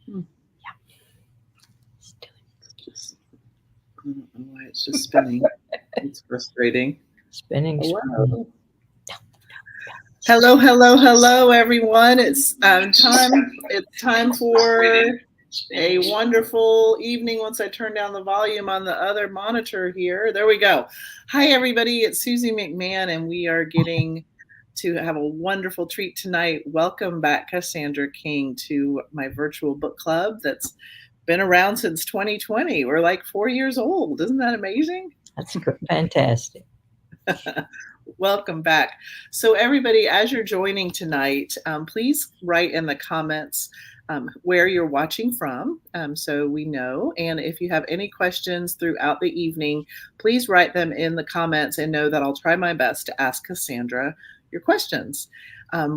Hmm. Yeah. It's Just, I don't know why it's just spinning. It's frustrating. spinning, spinning. Hello. Hello, hello, hello, everyone. It's time. It's time for a wonderful evening. Once I turn down the volume on the other monitor here, there we go. Hi, everybody. It's Susie McMahon, and we are getting to have a wonderful treat tonight. Welcome back, Cassandra King, to my virtual book club that's been around since 2020. We're like 4 years old. Isn't that amazing? That's fantastic. Welcome back. So, everybody, as you're joining tonight, please write in the comments where you're watching from so we know. And if you have any questions throughout the evening, please write them in the comments and know that I'll try my best to ask Cassandra your questions.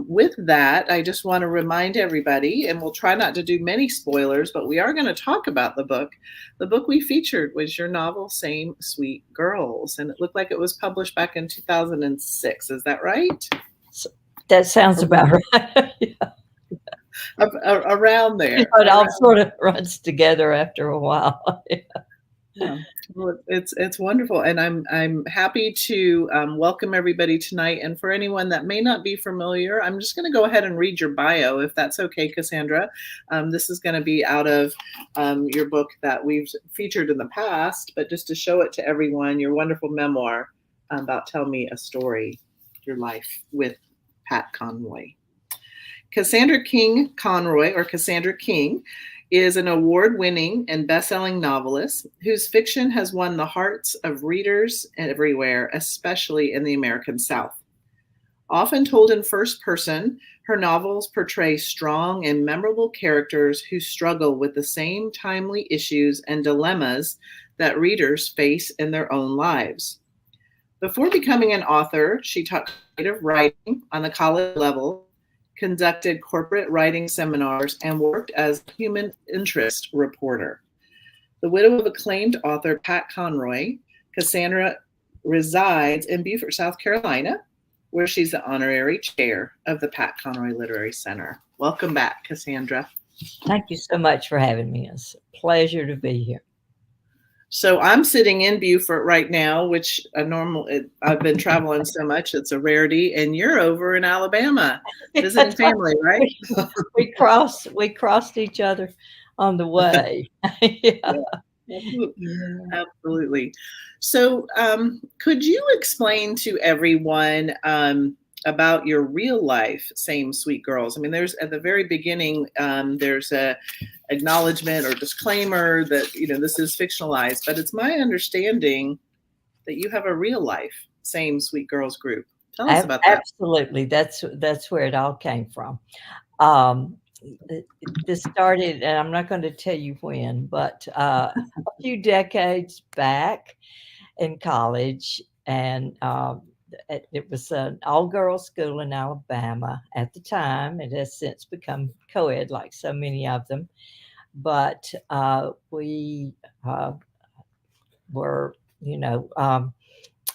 With that, I just want to remind everybody, and we'll try not to do many spoilers, but we are going to talk about the book. The book we featured was your novel, Same Sweet Girls, and it looked like it was published back in 2006. Is that right? So, that sounds about right. Around there. It all sort of runs together after a while. Yeah. Well, it's wonderful, and I'm happy to welcome everybody tonight. And for anyone that may not be familiar, I'm just going to go ahead and read your bio, if that's okay, Cassandra. This is going to be out of your book that we've featured in the past, but just to show it to everyone, your wonderful memoir about Tell Me a Story, Your Life with Pat Conroy. Cassandra King Conroy, or Cassandra King, is an award-winning and best-selling novelist whose fiction has won the hearts of readers everywhere, especially in the American South. Often told in first person, her novels portray strong and memorable characters who struggle with the same timely issues and dilemmas that readers face in their own lives. Before becoming an author, she taught creative writing on the college level, conducted corporate writing seminars, and worked as a human interest reporter. The widow of acclaimed author Pat Conroy, Cassandra resides in Beaufort, South Carolina, where she's the honorary chair of the Pat Conroy Literary Center. Welcome back, Cassandra. Thank you so much for having me. It's a pleasure to be here. So I'm sitting in Beaufort right now, which I've been traveling so much, it's a rarity. And you're over in Alabama visiting family, right? we crossed each other on the way. Yeah. Absolutely. So, could you explain to everyone about your real life Same Sweet Girls? I mean, there's at the very beginning, there's a acknowledgement or disclaimer that this is fictionalized, but it's my understanding that you have a real life Same Sweet Girls group. Tell us about that. Absolutely, that's where it all came from. Um, this started, and I'm not going to tell you when, but a few decades back in college, and it was an all-girls school in Alabama at the time. It has since become co-ed, like so many of them. But we were,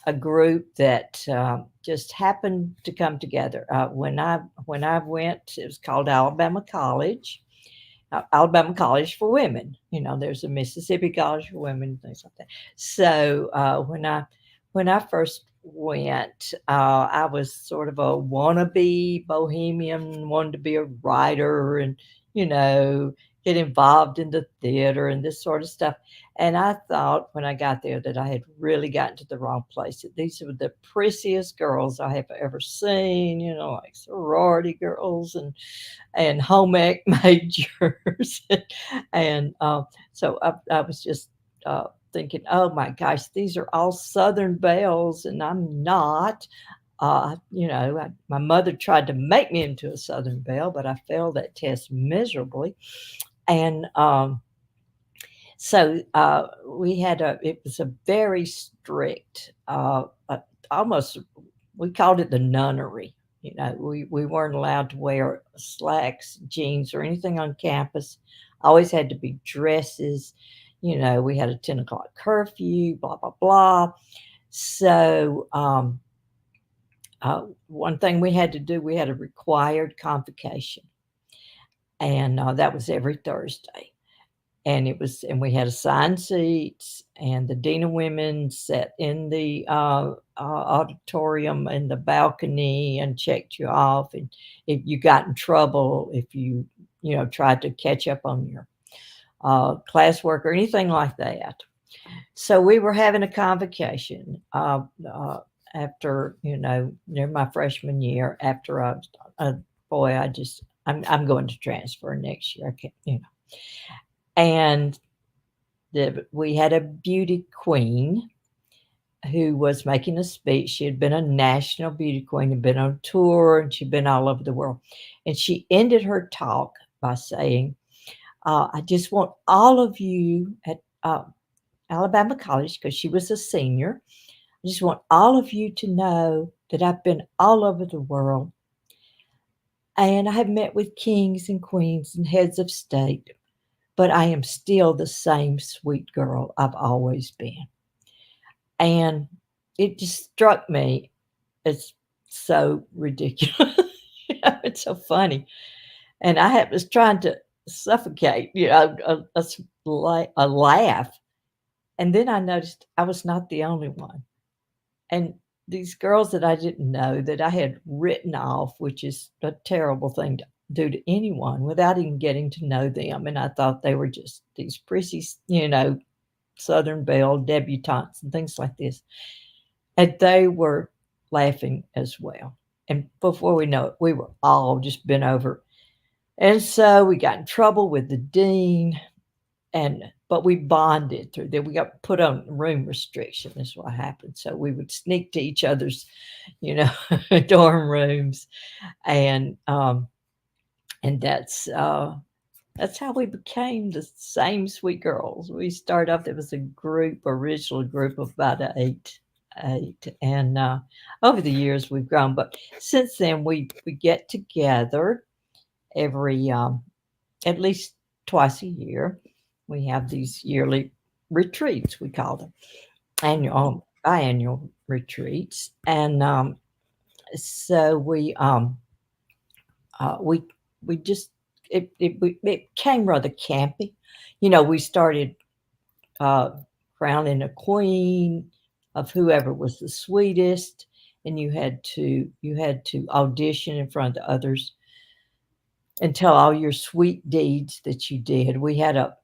a group that just happened to come together. When I went, it was called Alabama College for Women. There's a Mississippi College for Women, things like that. So when I first went, I was sort of a wannabe bohemian, wanted to be a writer, and you know get involved in the theater and this sort of stuff. And I thought when I got there that I had really gotten to the wrong place. That these were the prettiest girls I have ever seen, like sorority girls and home ec majors. And so I was just thinking, oh my gosh, these are all Southern belles, and I'm not. My mother tried to make me into a Southern belle, but I failed that test miserably. And so it was a very strict, almost, we called it the nunnery. We weren't allowed to wear slacks, jeans, or anything on campus. Always had to be dresses. We had a 10 o'clock curfew, blah, blah, blah. So one thing we had to do, we had a required convocation. and that was every Thursday. And we had assigned seats, and the dean of women sat in the auditorium in the balcony and checked you off, and if you got in trouble, if you tried to catch up on your classwork or anything like that. So we were having a convocation after, near my freshman year, after I was, boy, I'm going to transfer next year. I can't. And we had a beauty queen who was making a speech. She had been a national beauty queen, had been on tour, and she'd been all over the world. And she ended her talk by saying, I just want all of you at Alabama College, because she was a senior, I just want all of you to know that I've been all over the world, and I have met with kings and queens and heads of state, but I am still the same sweet girl I've always been. And it just struck me as so ridiculous. It's so funny. And was trying to suffocate, a laugh. And then I noticed I was not the only one. And these girls that I didn't know, that I had written off, which is a terrible thing to do to anyone without even getting to know them. And I thought they were just these prissy, Southern Belle debutantes and things like this. And they were laughing as well. And before we know it, we were all just bent over. And so we got in trouble with the dean, but we bonded through that. We got put on room restriction is what happened. So we would sneak to each other's, dorm rooms, and that's how we became the same sweet girls. We started off, there was a original group of about eight, and over the years we've grown. But since then we get together every at least twice a year. We have these yearly retreats, we call them biannual retreats, and so we just it came rather campy. We started crowning a queen of whoever was the sweetest, and you had to audition in front of the others and tell all your sweet deeds that you did. We had a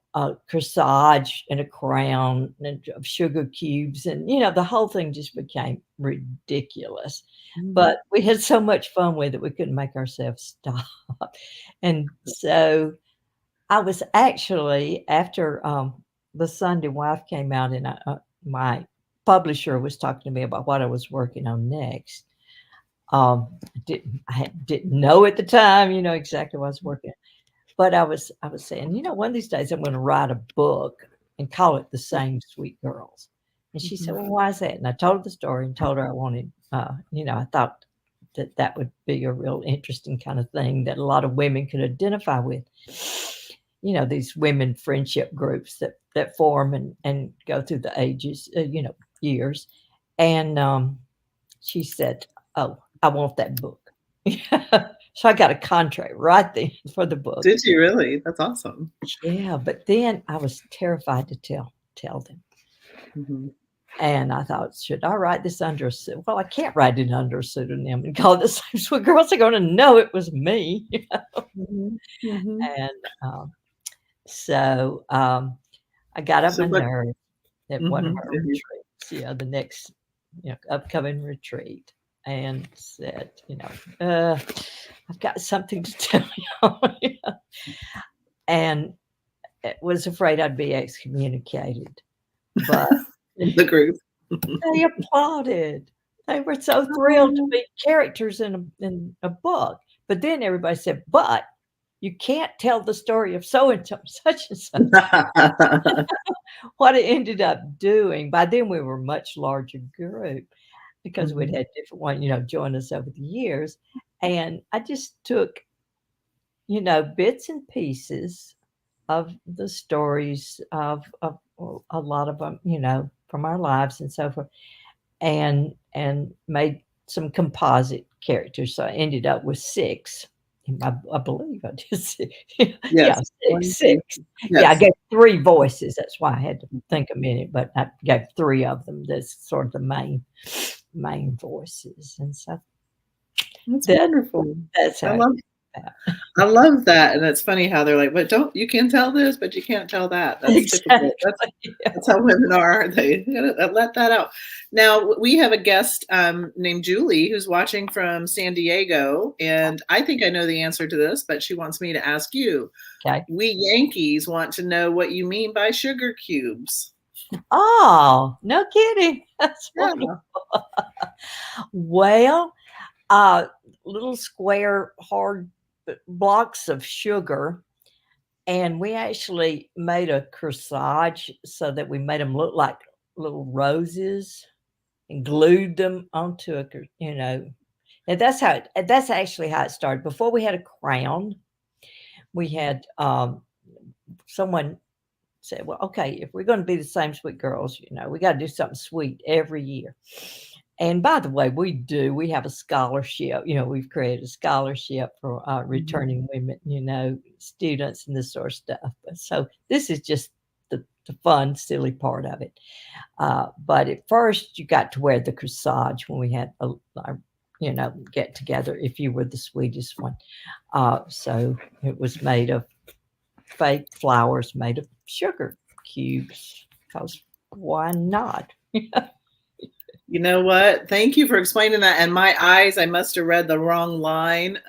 corsage and a crown of sugar cubes, and the whole thing just became ridiculous. Mhm. But we had so much fun with it, we couldn't make ourselves stop. And so I was actually, after the Sunday Wife came out, and my publisher was talking to me about what I was working on next. I didn't know at the time, exactly what I was working on, but I was saying, one of these days I'm gonna write a book and call it The Same Sweet Girls. And she said, Mhm. "Well, why is that?" And I told her the story and told her I wanted, I thought that that would be a real interesting kind of thing that a lot of women could identify with. These women friendship groups that form and go through the ages, years. And she said, "Oh, I want that book." So I got a contract right then for the book. Did you really? That's awesome. Yeah, but then I was terrified to tell them. Mhm. And I thought, should I write this under a well, I can't write it under a pseudonym and call it the same sweet girls are gonna know it was me. Mhm. Mhm. And so I got up So my what nerve at one of Mhm. our retreats, the next upcoming retreat, and said, I've got something to tell you. And was afraid I'd be excommunicated. But The group. they applauded. They were so thrilled to Oh. be characters in a book. But then everybody said, "But you can't tell the story of so and so, such and such." What it ended up doing, by then we were a much larger group because we'd Mhm. had different one, join us over the years. And I just took, bits and pieces of the stories of a lot of them, from our lives and so forth, and made some composite characters. So I ended up with 6, I believe I did yeah, Yes. 6, 1, 2, 6. Yeah, I yes. gave 3 voices, that's why I had to think a minute, but I gave 3 of them. That's sort of the main voices, and so That's that wonderful. that's I how it love came about. I love that, and it's funny how they're like, "But don't you can tell this, but you can't tell that." That's typical. Exactly, yeah. That's how women are. They gotta let that out. Now we have a guest named Julie who's watching from San Diego, and I think I know the answer to this, but she wants me to ask you. Okay. We Yankees want to know what you mean by sugar cubes. Oh, no kidding. That's wonderful. Yeah. Well, uh, little square hard blocks of sugar, and we actually made a corsage so that we made them look like little roses and glued them onto and that's actually how it started. Before we had a crown, we had, someone said, "Well, okay, if we're gonna be the same sweet girls, we gotta do something sweet every year." And by the way, we do. We have a scholarship. We've created a scholarship for Mhm. returning women, students and this sort of stuff. So this is just the fun, silly part of it. But at first, you got to wear the corsage when we had get together. If you were the sweetest one, so it was made of fake flowers made of sugar cubes. Because why not? You know what? Thank you for explaining that. And my eyes, I must have read the wrong line.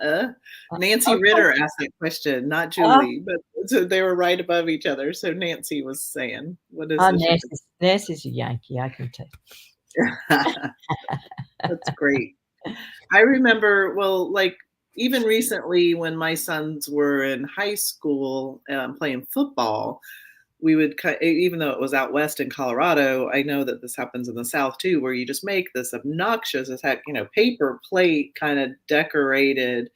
Nancy Okay. Ritter asked that question, not Uh, Julie, but so they were right above each other. So Nancy was saying, "What is the sugar?" Nancy's a Yankee, I can tell. That's great. I remember, well, like even recently when my sons were in high school playing football, we would even though it was out west in Colorado, I know that this happens in the South too, where you just make this obnoxious as heck, paper plate kind of decorated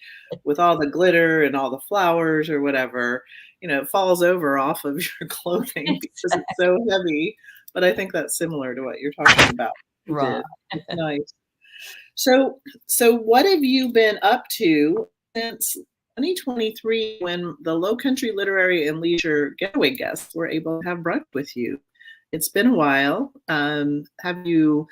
with all the glitter and all the flowers or whatever. It falls over off of your clothing because it's so heavy. But I think that's similar to what you're talking about. You Right. did. It's nice. So what have you been up to since 2023 when the Low Country Literary and Leisure Getaway guests were able to have brunch with you? It's been a while. Have you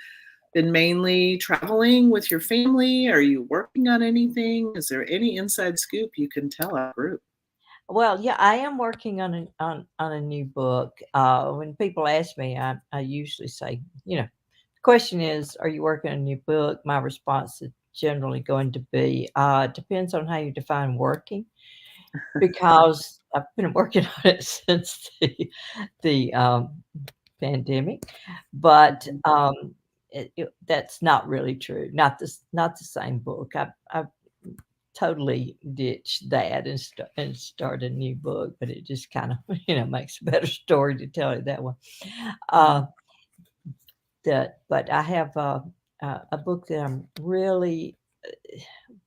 been mainly traveling with your family? Are you working on anything? Is there any inside scoop you can tell our group? Well, yeah, I am working on a new book. When people ask me, I usually say, the question is, "Are you working on a new book?" My response is generally going to be, "Depends on how you define working," because I've been working on it since the pandemic, but, that's not really true. Not the same book. I've totally ditched that and start a new book, but it just kinda, makes a better story to tell it that way. Uh, Mhm. but I have a book that I'm really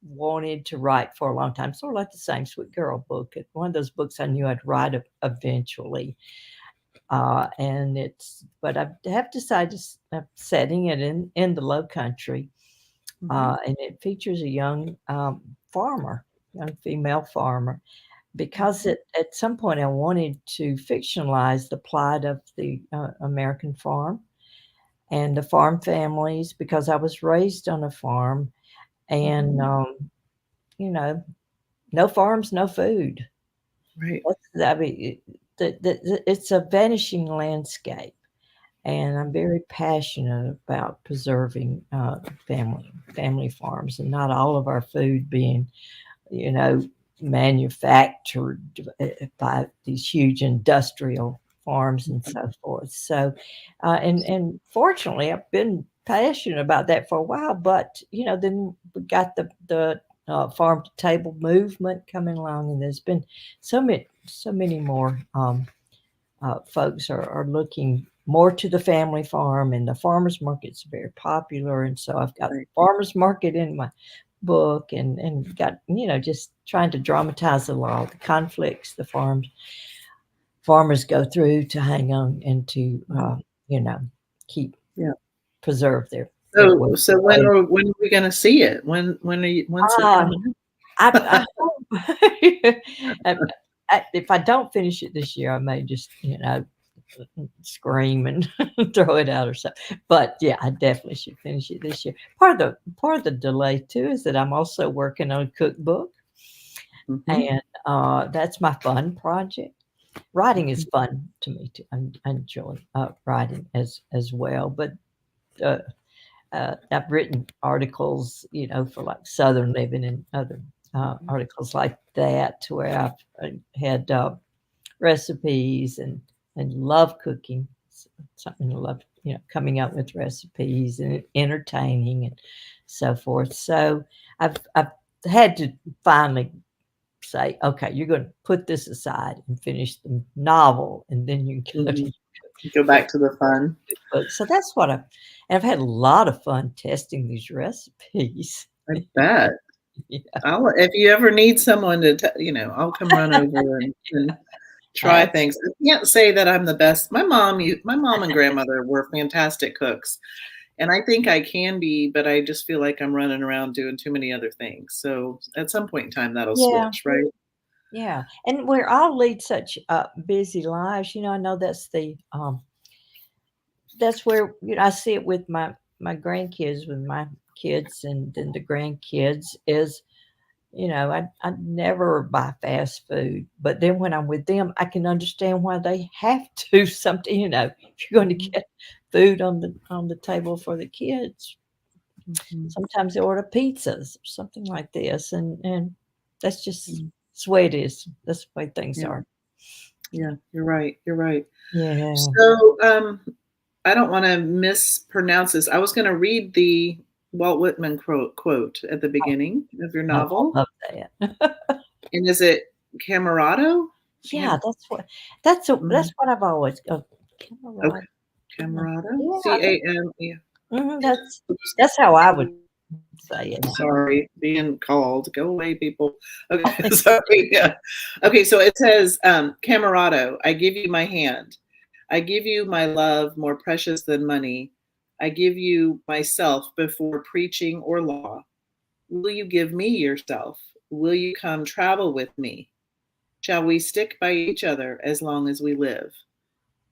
wanted to write for a long time, sort of like the Same Sweet Girl book. It's one of those books I knew I'd write eventually. But I have decided setting it in the Low Country, Mhm. and it features a young young female farmer. Because Mhm. at some point I wanted to fictionalize the plight of the American farm and the farm families, because I was raised on a farm, and Mhm. you know, no farms, no food. Right. I mean, it's a vanishing landscape. And I'm very passionate about preserving family farms, and not all of our food being, you know, manufactured by these huge industrial farms and Mhm. so forth. So, and fortunately, I've been passionate about that for a while. But then we got the farm to table movement coming along, and there's been so many more. Folks are looking more to the family farm, and the farmers market's very popular. And so I've got Right. farmers market in my book, and got just trying to dramatize a lot of the conflicts the farmers go through to hang on and to Mhm. you know keep Yeah. preserve their So way. so when are we gonna see it? When's it Ah, coming I out? And if I don't finish it this year, I may just, scream and throw it out or something. But yeah, I definitely should finish it this year. Part of the delay too is that I'm also working on a cookbook, Mhm, and that's my fun project. Writing is mhm, fun to me too. I enjoy writing as well. But uh, I've written articles, for like Southern Living and other mhm, articles like that, to where I've had recipes and love cooking. Something I love, coming up with recipes and entertaining and so forth. So I've had to finally say, okay, you're going to put this aside and finish the novel, and then you can go to mhm. your Go your back to the fun. book. So that's what I've had a lot of fun testing these recipes. I bet. Yeah, I'll if you ever need someone to I'll come run over and try things. absolutely. I can't say that I'm the best. My mom and grandmother were fantastic cooks, and I think I can be, but I just feel like I'm running around doing too many other things. So at some point in time, that'll Yeah, switch, right? yeah, and we all lead such busy lives. I know that's where I see it with my grandkids, with my kids, and then the grandkids is. I never buy fast food, but then when I'm with them, I can understand why they have to something, if you're going to Mhm, get food on the table for the kids, mhm, sometimes they order pizzas or something like this, and that's just mm. it's the way it is. That's the way things Yeah, are. yeah, you're right. You're right. Yeah. So, I don't want to mispronounce this. I was going to read the Walt Whitman quote at the beginning of your Oh, novel. I love that. And is it Camerado? Yeah, Cam that's mhm, what I've always okay, Camerata. Yeah. Camerado? Yeah, I think C-A-M-E that's oops, that's how I would say it. sorry, being called. Go away, people. Okay, sorry, yeah. Okay, so it says, Camerado, I give you my hand. I give you my love more precious than money. I give you myself before preaching or law. Will you give me yourself? Will you come travel with me? Shall we stick by each other as long as we live?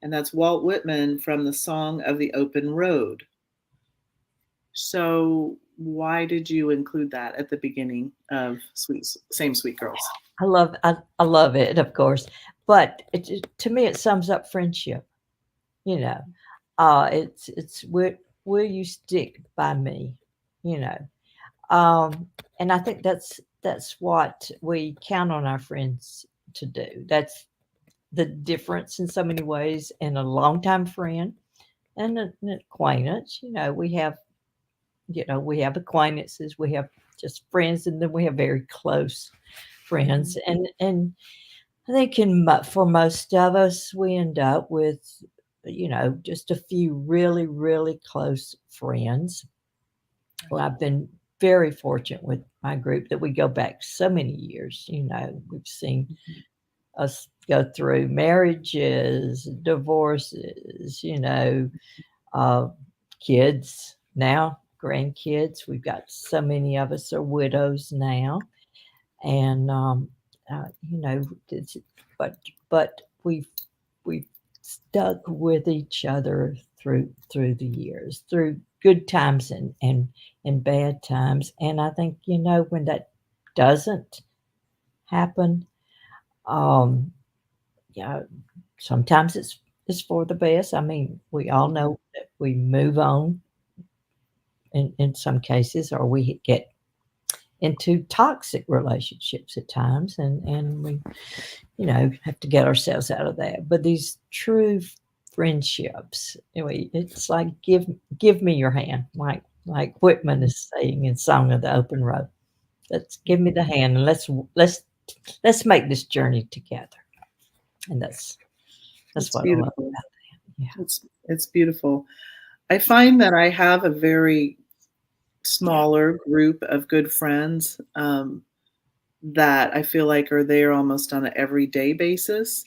And that's Walt Whitman from the Song of the Open Road. So, why did you include that at the beginning of Same Sweet Girls? I love it, of course, but to me, it sums up friendship, you know? It's will you stick by me, you know? And I think that's what we count on our friends to do. That's the difference in so many ways in a longtime friend and an acquaintance. We have acquaintances, we have just friends, and then we have very close Mhm, friends. And I think for most of us, we end up with, just a few really, really close friends. Well, I've been very fortunate with my group that we go back so many years. We've seen mhm, us go through marriages, divorces, uh, kids now, grandkids. We've got so many of us are widows now, and it's, but we've stuck with each other through the years, through good times and bad times. And I think when that doesn't happen, um, yeah, sometimes it's for the best. I mean, we all mhm, know that we move on in some cases, or we get into toxic relationships at times, and we have to get ourselves out of that. But these true friendships, anyway, it's like give me your hand, like Whitman mhm, is saying in Song of the Open Road. Let's give me mhm. the hand, and let's make this journey together. And that's It's what I love beautiful. about that. Yeah. It's beautiful. I find that I have a very smaller group of good friends, that I feel like are there almost on an everyday basis,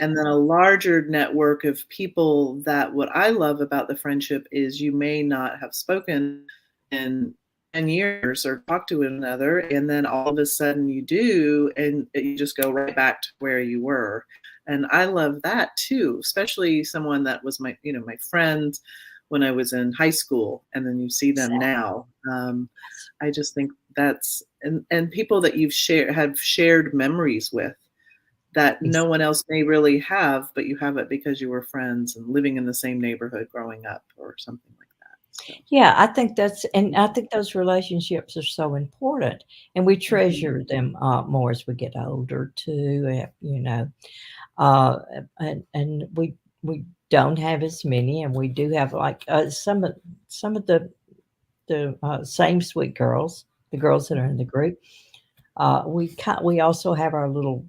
and then a larger network of people that what I love about the friendship is you may not have spoken in 10 years or talk to one another, and then all of a sudden you do, and you just go right back to where you were. And I love that too, especially someone that was my, my friends when I was in high school, and then you see them Exactly. now. I just think that's, and people that have shared memories with that no one else may really have, but you have it because you were friends and living in the same neighborhood growing up or something like that. So, Yeah, I think I think those relationships are so important, and we mhm, treasure them, more as we get older too, and we don't have as many, and we do have, like, some of the same sweet girls, the girls that are in mhm, the group, we also have our little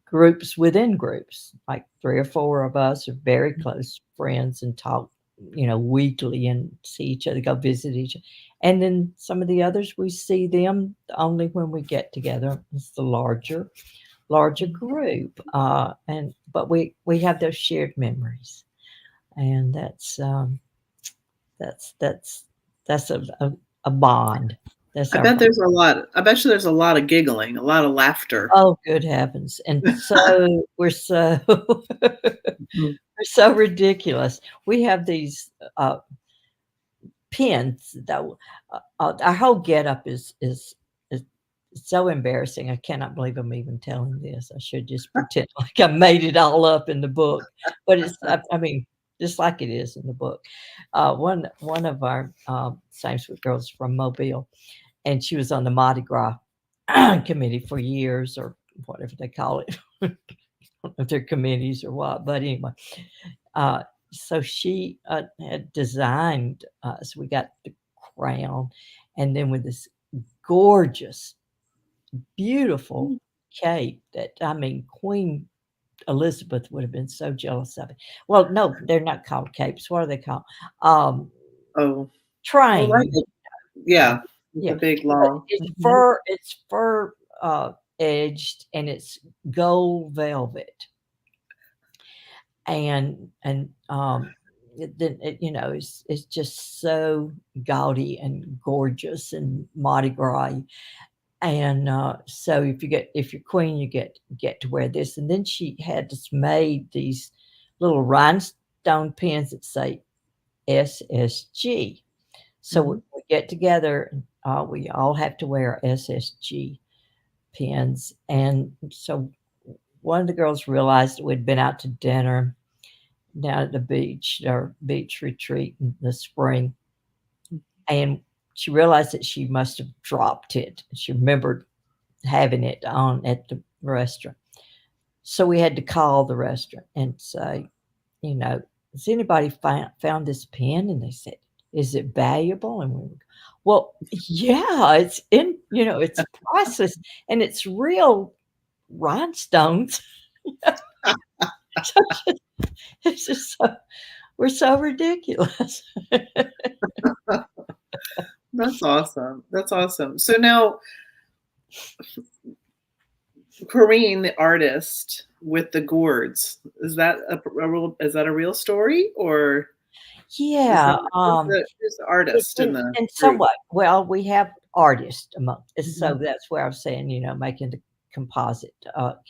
groups within groups, like 3 or 4 of us are very mhm, close friends and talk, weekly and see each other, go visit each other. And then some of the others, we see them only when we get together. It's the larger mhm. group, and but we have those shared memories, and that's that's that's a bond. That's I our bet bond. there's a lot. I bet you there's a lot of giggling, a lot of laughter. Oh, good heavens, and Mhm. we're so ridiculous. We have these, pins that our whole getup is so embarrassing. I cannot believe I'm even telling this. I should just pretend like I made it all up in the book, but I mean, just like it is in the book. One of our, Same Sweet girls from Mobile, and she was on the Mardi Gras committee for years, or whatever they call it. If they're committees or what, but anyway, uh, so she, had designed us. We got the crown, and then with this gorgeous, beautiful Mm. cape that, I mean, Queen Elizabeth would have been so jealous of it. Well, no, they're not called capes. What are they called? Um, Oh, well, like Train. it, yeah, with Yeah, the big but long. it's Mhm. fur, edged, and it's gold velvet. And it's just so gaudy and gorgeous and Mardi Gras, and, so if you're queen, you get to wear this, and then she had us made these little rhinestone pins that say SSG. So Mhm. we get together, and, we all have to wear SSG pins, and so one of the girls realized that we'd been out to dinner down at the beach, or beach retreat in the spring, and she realized that she must have dropped it. She remembered having it on at the restaurant. So we had to call the restaurant and say, you know, "Has anybody found this pen?" And they said, "Is it valuable?" And we were, "Well, yeah, it's priceless, and it's real rhinestones." So it's just so we're so ridiculous. That's awesome. That's awesome. So now, Corrine, the artist with the gourds, is that a real story, or is Yeah, that who's the it artist in the in group? somewhat. Well, we have artists among us, so Mhm, that's where I was saying, making the composite,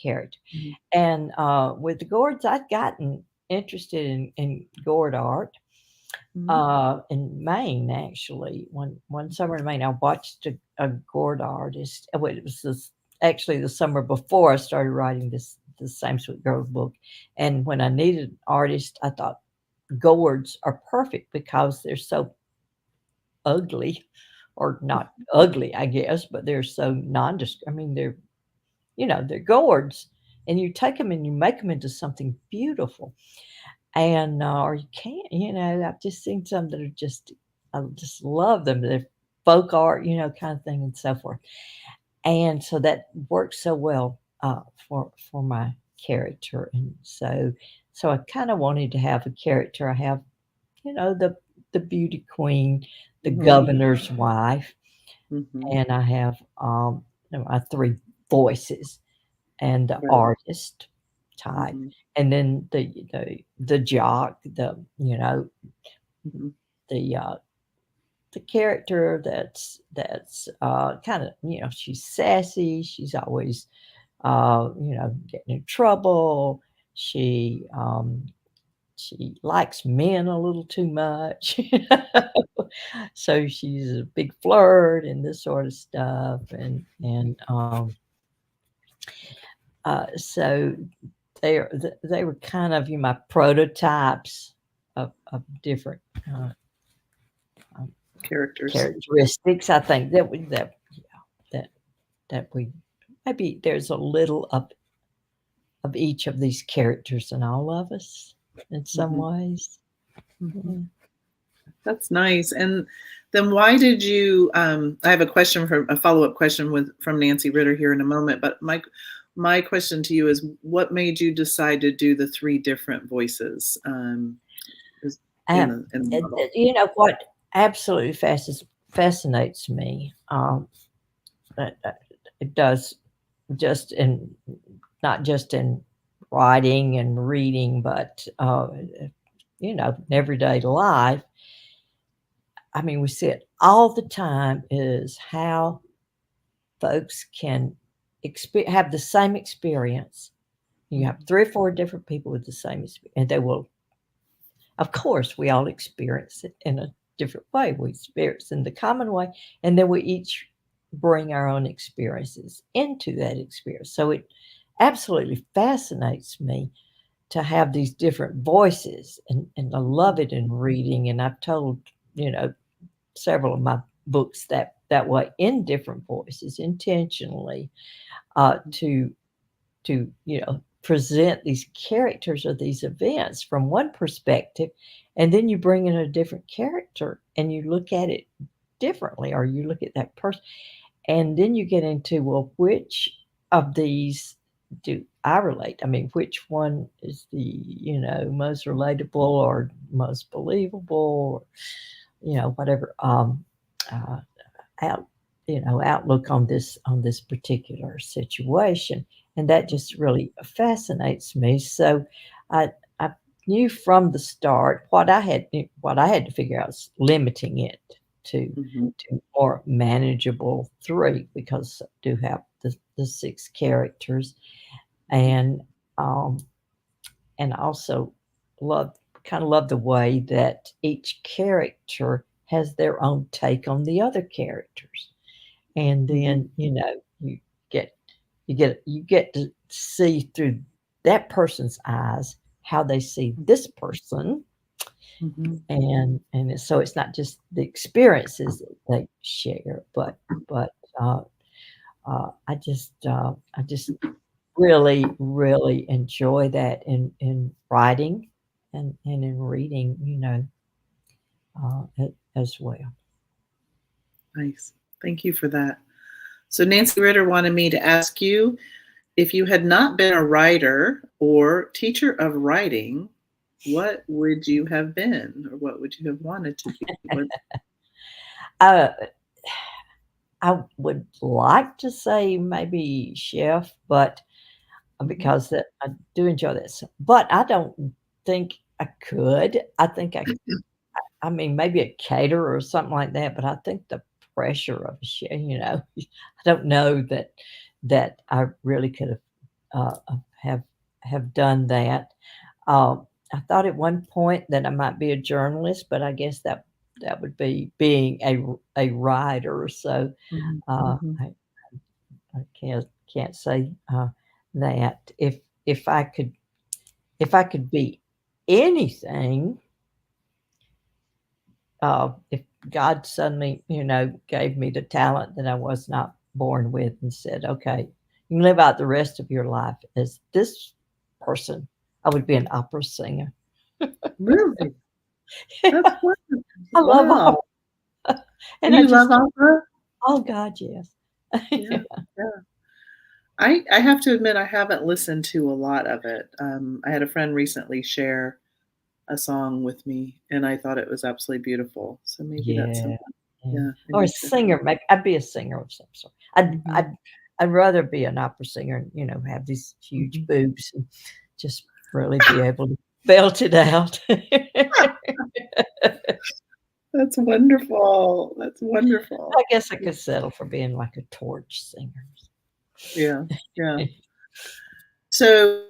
character. mhm, And, with the gourds, I'd gotten interested in gourd art, mhm, in Maine, actually. One summer in Maine, I watched a gourd artist. Well, it was actually the summer before I started writing this Same Sweet Girls book, and when I needed an artist, I thought gourds are perfect because they're so ugly, or not ugly, I guess, but they're so nondescript. I mean, they're gourds, and you take them and you make them into something beautiful, and, or you can't, I've just seen some that are I just love them. They're folk art, kind of thing and so forth, and so that works so well, for my character, and so I kinda wanted to have a character. I have, the beauty queen, the mhm, governor's wife, mhm, and I have, my 3 voices, and the right, artist type, mhm, and then the jock, mhm, the, the character that's kind of, she's sassy. She's always getting in trouble. She she likes men a little too much. So she's a big flirt and this sort of stuff. So they were kind of my prototypes of different uh, um, Characters. characteristics. I think that we maybe there's a little of each of these characters in all of us in some Mhm, ways. mhm. Yeah. That's nice. And then why did you I have a question from a follow-up question from Nancy Ritter here in a moment, but my question to you is what made you decide to do the three different voices is Um, in the model? you know what absolutely fascinates me. Uh, it does just in not just in writing and reading, but in everyday life. I mean, we see it all the time. Is how folks can have the same experience. You have Mhm, 3 or 4 different people with the same experience, and they will, of course, we all experience it in a different way. We experience in the common way, and then we each bring our own experiences into that experience. So it absolutely fascinates me to have these different voices, and I love it in reading. And I've told, several of my books that way in different voices intentionally to present these characters or these events from one perspective, and then you bring in a different character and you look at it differently, or you look at that person, and then you get into, well, which of these do I relate? I mean, which one is the most relatable or most believable, or whatever uh, out outlook on this particular situation, and that just really fascinates me. So I knew from the start what I had to figure out is limiting it to mhm, more manageable three, because I do have the six characters. mhm, And um and also love kind of love the way that each character has their own take on the other characters. And mhm, then, you get you get to see through that person's eyes how they see this person. mhm. So it's not just the experiences that they share, but uh, I just really, really enjoy that in writing and in reading, as well. Nice. Thank you for that. So Nancy Ritter wanted me to ask you if you had not been a writer or teacher of writing, what would you have been or what would you have wanted to be? What Uh, I would like to say maybe chef, but Mhm. because that I do enjoy this, but I don't think I could. I mean, maybe a caterer or something like that, but I think the pressure of a chef, I don't know that I really could have have done that. I thought at one point that I might be a journalist, but I guess that would be being a writer. So Mhm, uh, mhm, I can't say that if I could if I could be anything, if God suddenly, gave me the talent that I was not born with and said, "Okay, you can live out the rest of your life as this person," I would be an opera singer. really? That's Yeah, wonderful. I love Wow. opera, and I You love just opera? oh God, yes. Yeah, yeah. I have to admit I haven't listened to a lot of it. I had a friend recently share a song with me, and I thought it was absolutely beautiful. So maybe that's Yeah, something. yeah. Yeah, I Or a need to. singer, maybe I'd be a singer of some sort. I'd Mhm, I'd I'd rather be an opera singer and, have these huge mhm. boobs and just really be able to belt it out. That's wonderful. That's wonderful. I guess I could settle for being like a torch singer. Yeah, yeah. So,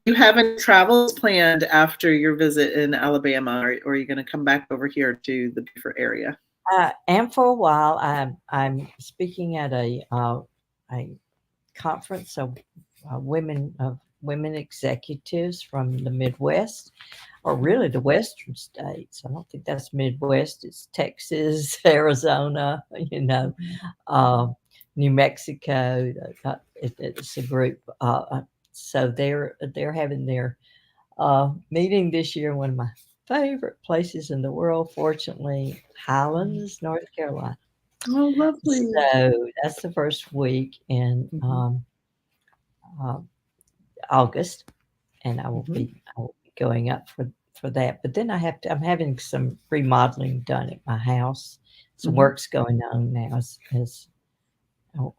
you have any travels planned after your visit in Alabama, or are you gonna come back over here to the Beaufort area? And for a while, I'm speaking at a conference of women executives from the Midwest, or Mhm, really the Western states. I don't think that's Midwest. It's Texas, Arizona, mhm, uh, New Mexico. It's a group. So they're having their meeting this year. One of my favorite places in the world, fortunately, mhm. Highlands, North Carolina. Oh, lovely. So that's the first week in Mhm, uh, August, and mhm, I will be going up for that. But then I'm having some remodeling done at my house. Some mhm, work's going on now as oh,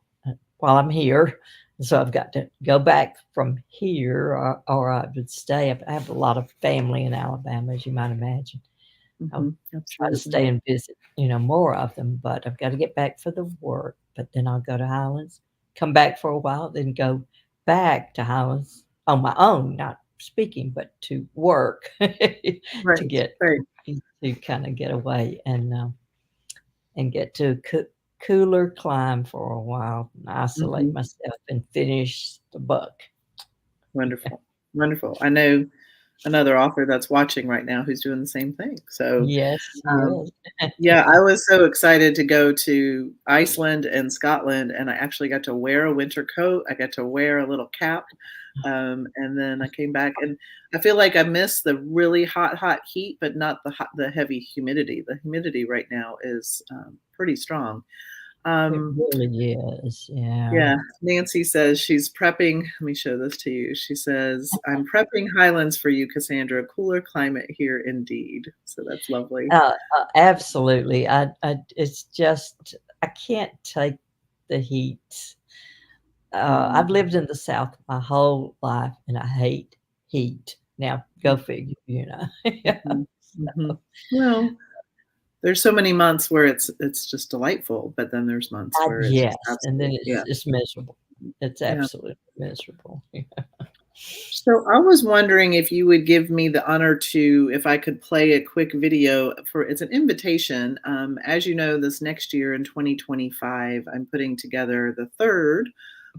while I'm here. So I've got to go back from here, or I would stay. I have a lot of family in Alabama, as you might imagine. I'll mhm, try to absolutely. stay and visit, more of them, but I've got to get back for the work. But then I'll go to Highlands, come back for a while, then go back to Highlands on my own, not speaking, but to work to Right, get right. to kind of get away and get to cooler climb for a while, and isolate Mhm. myself and finish the book. Wonderful, wonderful. I know another author that's watching right now who's doing the same thing. So, Yes, um, yes. yeah, I was so excited to go to Iceland and Scotland, and I actually got to wear a winter coat. I got to wear a little cap, and then I came back, and I feel like I missed the really hot, hot heat, but not the heavy humidity. The humidity right now is pretty strong. It Um, really is, yeah. yeah, Nancy says she's prepping. Let me show this to you. She says, "I'm prepping Highlands for you, Cassandra. Cooler climate here indeed." So that's lovely. Absolutely. It's just I can't take the heat. Mm, I've lived in the South my whole life, and I hate heat. Now, go figure, Yeah. mhm, mhm. So, Well, there's so many months where it's just delightful, but then there's months where it's just yes, and then absolute yeah, it's miserable. It's yeah. absolutely miserable. So I was wondering if you would give me the honor to if I could play a quick video for it's an invitation. As you know, this next year in 2025, I'm putting together the third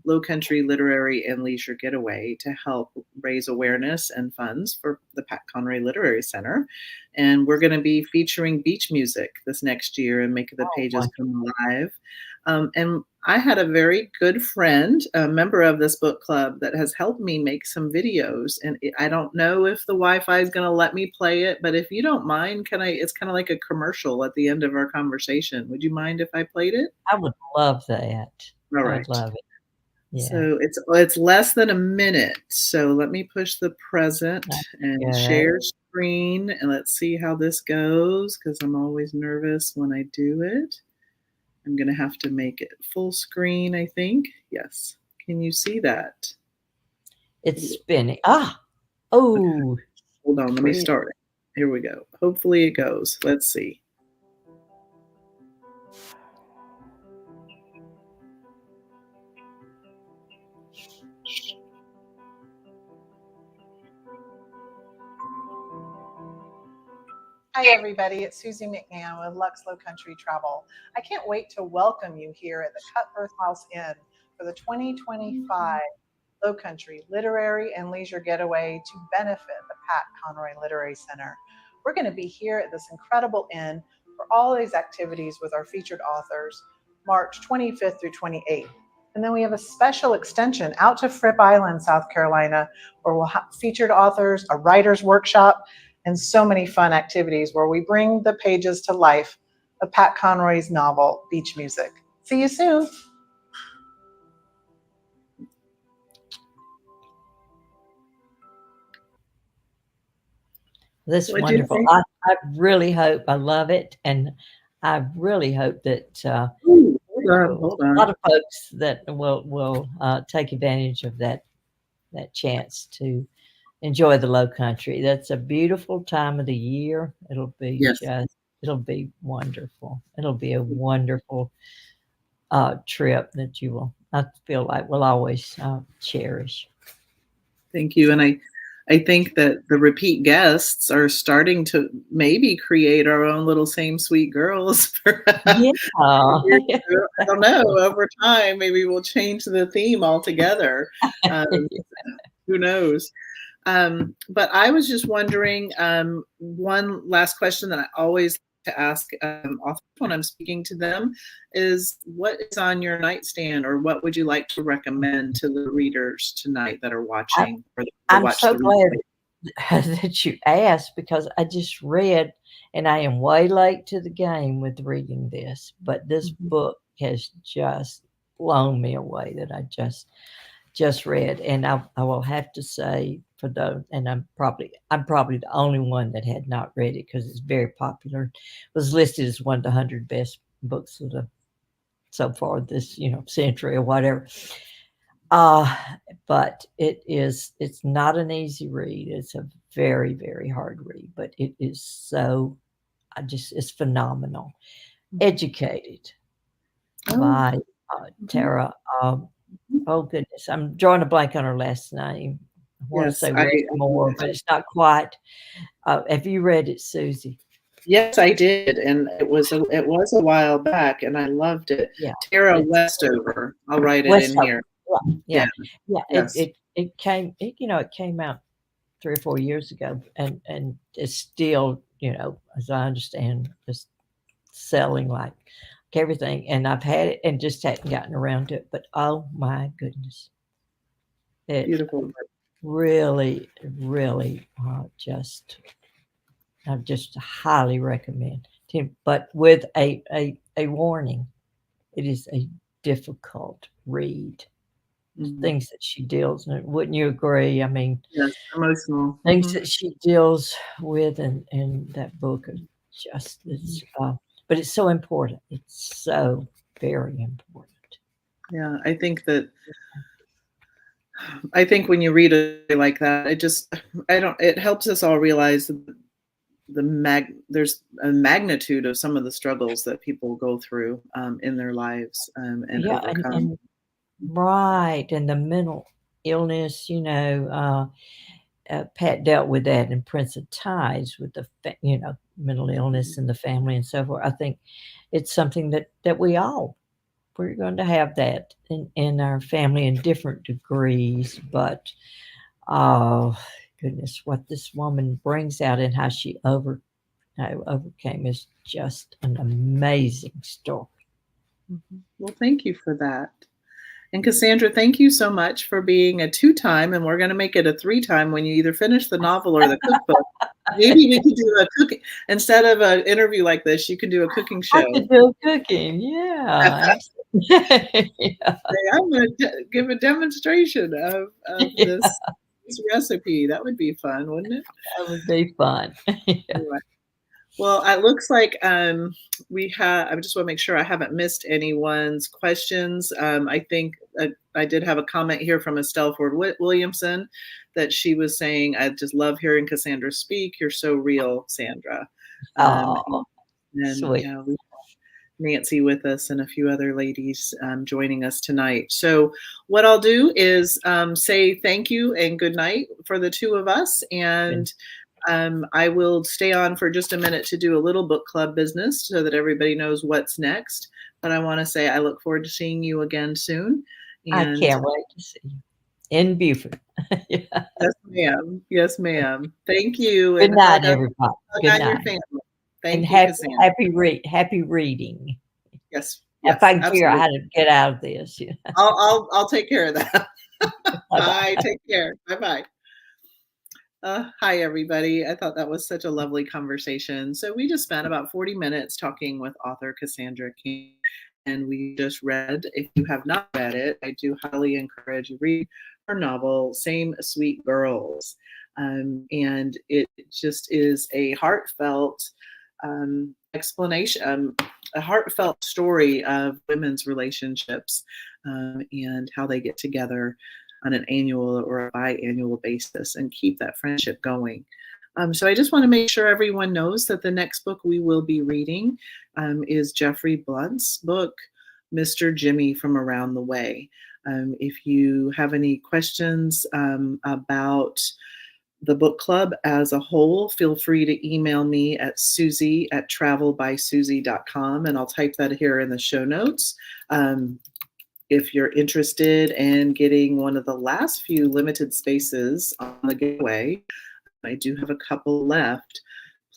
Low Country Literary and Leisure Getaway to help raise awareness and funds for the Pat Conroy Literary Center. And we're going to be featuring beach music this next year and make the Oh, pages wonderful. come alive. And I had a very good friend, a member of this book club, that has helped me make some videos. And I don't know if the Wi-Fi is going to let me play it, but if you don't mind, can I? It's kind of like a commercial at the end of our conversation. Would you mind if I played it? I would love that. All I would right. love it. Yeah. So it's less than a minute. So let me push the present and Okay. share screen, and let's see how this goes because I'm always nervous when I do it. I'm gonna have to make it full screen, I think. Yes. Can you see that? It's Ooh, spinning. okay, Oh, hold on, let me pretty. start it. Here we go. Hopefully it goes. Let's see. Hi, everybody. It's Susie McMahon with Lux Low Country Travel. I can't wait to welcome you here at the Cutbirth House Inn for the 2025 Low Country Literary and Leisure Getaway to benefit the Pat Conroy Literary Center. We're going to be here at this incredible inn for all these activities with our featured authors, March 25th through 28th. And then we have a special extension out to Fripp Island, South Carolina, where we'll have featured authors, a writer's workshop, and so many fun activities where we bring the pages to life of Pat Conroy's novel, Beach Music. See you soon. That's What'd you wonderful. think? I really hope I love it, and I really hope that, Ooh, hold a on, hold lot on. of folks that will take advantage of that chance to enjoy the Low Country. That's a beautiful time of the year. It'll be Yes. just it'll be wonderful. It'll be a wonderful trip that you will, I feel like, will always cherish. Thank you. And I think that the repeat guests are starting to maybe create our own little same sweet girls for Yeah. years. I don't know. Over time, maybe we'll change the theme altogether. Um, who knows? But I was just wondering, one last question that I always like to ask authors when I'm speaking to them is, what is on your nightstand, or what would you like to recommend to the readers tonight that are I, watching or I'm watch so the replay? glad that you asked because I just read, and I am way late to the game with reading this, but this Mhm. book has just blown me away that I just read, and I will have to say for those, and I'm probably the only one that had not read it because it's very popular. It was listed as one of the 100 best books of the so far this century or whatever. Uh, but it's not an easy read. It's a very, very hard read, but it is so it's phenomenal. Educated Oh, by mhm, Tara. mhm. Oh goodness, I'm drawing a blank on her last name. I want to Yes, say I Westmore, but it's not quite. Have you read it, Susie? yes, I did, and it was a while back, and I loved it. Yeah, Tara it's Westover. I'll write it in Westover. here. Yeah, Yeah, yeah, yeah. It yes, it it came. It came out 3 or 4 years ago, and it's still, as I understand, just selling like everything. And I've had it and just hadn't gotten around to it. But oh my goodness, it beautiful. really, really just I just highly recommend to, but with a warning. It is a difficult read. Mhm. Things that she deals with, wouldn't you agree? I mean, Yes, emotional. things Mhm. that she deals with in that book are just Mhm. but it's so important. It's so very important. Yeah, I think when you read it like that, it helps us all realize there's a magnitude of some of the struggles that people go through in their lives and Yeah, overcome. and right, and the mental illness, Pat dealt with that in Prince of Tides with the mental illness in the family and so forth. I think it's something that we're going to have that in our family in different degrees, but oh goodness, what this woman brings out and how she overcame is just an amazing story. Mhm. Well, thank you for that. And Cassandra, thank you so much for being a two-time, and we're going to make it a three-time when you either finish the novel or the cookbook. Maybe we could do a cooking instead of an interview like this. You can do a cooking I show. could do cooking, yeah, absolutely. Yeah, Say, I'm going to give a demonstration of yeah, this recipe. That would be fun, wouldn't it? that would be fun. Yeah. Anyway. Well, it looks like we have. I just want to make sure I haven't missed anyone's questions. I think I did have a comment here from Estelle Ford Williamson that she was saying, "I just love hearing Cassandra speak. You're so real, Sandra." Um, Oh, and sweet. yeah, we Nancy with us and a few other ladies joining us tonight. So, what I'll do is say thank you and good night for the two of us. Good. And I will stay on for just a minute to do a little book club business so that everybody knows what's next. But I want to say I look forward to seeing you again soon. I And can't wait to see you in Beaufort. Yeah. yes, ma'am. Yes, ma'am. Thank you. Good And night, everybody. hug Good on your night, family. and Thank you, Cassandra. happy reading. Yes, If yes, I can figure out absolutely. how to get out of this, yeah. I'll take care of that. Bye. Bye-bye. Take care. Bye bye. Hi, everybody. I thought that was such a lovely conversation. So, we just spent about 40 minutes talking with author Cassandra King, and we just read. If you have not read it, I do highly encourage you read her novel, Same Sweet Girls. And it just is a heartfelt explanation, a heartfelt story of women's relationships and how they get together on an annual or a biannual basis and keep that friendship going. So I just want to make sure everyone knows that the next book we will be reading is Jeffrey Blunt's book, Mr. Jimmy from Around the Way. If you have any questions about the book club as a whole, feel free to email me at susie@travelbysusie.com, and I'll type that here in the show notes. If you're interested in getting one of the last few limited spaces on the giveaway, I do have a couple left.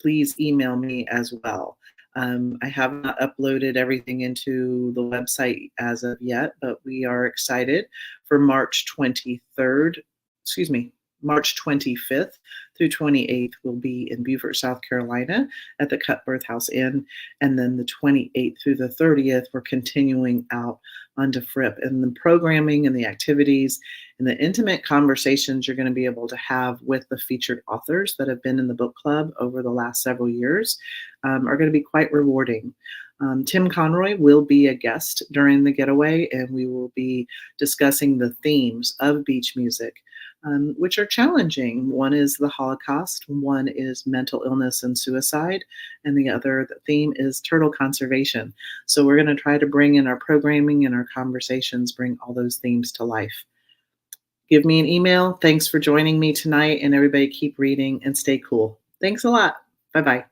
Please email me as well. I have not uploaded everything into the website as of yet, but we are excited for March 23rd, excuse me, March 25th through 28th. We'll be in Beaufort, South Carolina at the Cutbirth House Inn. And then the 28th through the 30th, we're continuing out onto Fripp. And the programming and the activities and the intimate conversations you're going to be able to have with the featured authors that have been in the book club over the last several years are going to be quite rewarding. Tim Conroy will be a guest during the getaway, and we will be discussing the themes of beach music, which are challenging. One is the Holocaust, one is mental illness and suicide, and the other theme is turtle conservation. So we're going to try to bring in our programming and our conversations, bring all those themes to life. Give me an email. Thanks for joining me tonight, and everybody keep reading and stay cool. Thanks a lot. Bye-bye.